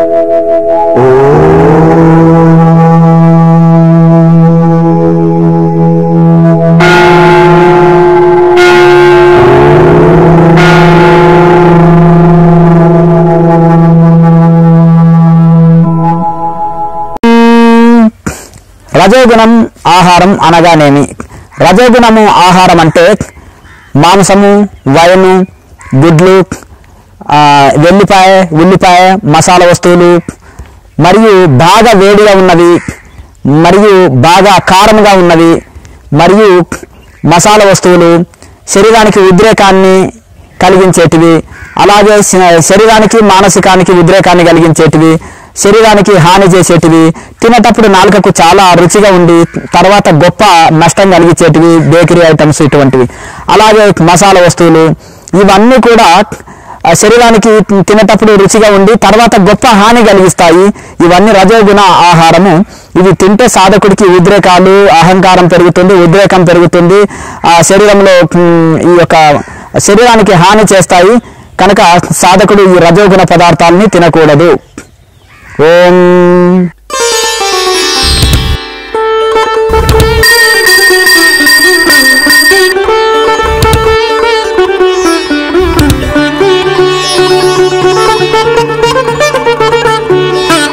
రజోగుణం ఆహారం అనగానేమి? రజోగుణము ఆహారం అంటే మాంసము, వైను, గుడ్లు, వెల్లిపాయ, ఉల్లిపాయ, మసాలా వస్తువులు, మరియు బాగా వేడిగా ఉన్నవి, మరియు బాగా కారంగా ఉన్నవి, మరియు మసాలా వస్తువులు, శరీరానికి ఉద్రేకాన్ని కలిగించేటివి, అలాగే శరీరానికి మానసికానికి ఉద్రేకాన్ని కలిగించేటివి, శరీరానికి హాని చేసేటివి, తినేటప్పుడు నాలుకకు చాలా రుచిగా ఉండి తర్వాత గొప్ప నష్టం కలిగించేటివి బేకరీ ఐటమ్స్ ఇటువంటివి. అలాగే మసాలా వస్తువులు ఇవన్నీ కూడా శరీరానికి తినేటప్పుడు రుచిగా ఉండి తర్వాత గొప్ప హాని కలిగిస్తాయి. ఇవన్నీ రజోగుణ ఆహారము. ఇవి తింటే సాధకుడికి ఉద్రేకాలు, అహంకారం పెరుగుతుంది, ఉద్రేకం పెరుగుతుంది, శరీరంలో ఈ యొక్క శరీరానికి హాని చేస్తాయి. కనుక సాధకుడు ఈ రజోగుణ పదార్థాలని తినకూడదు. ఓం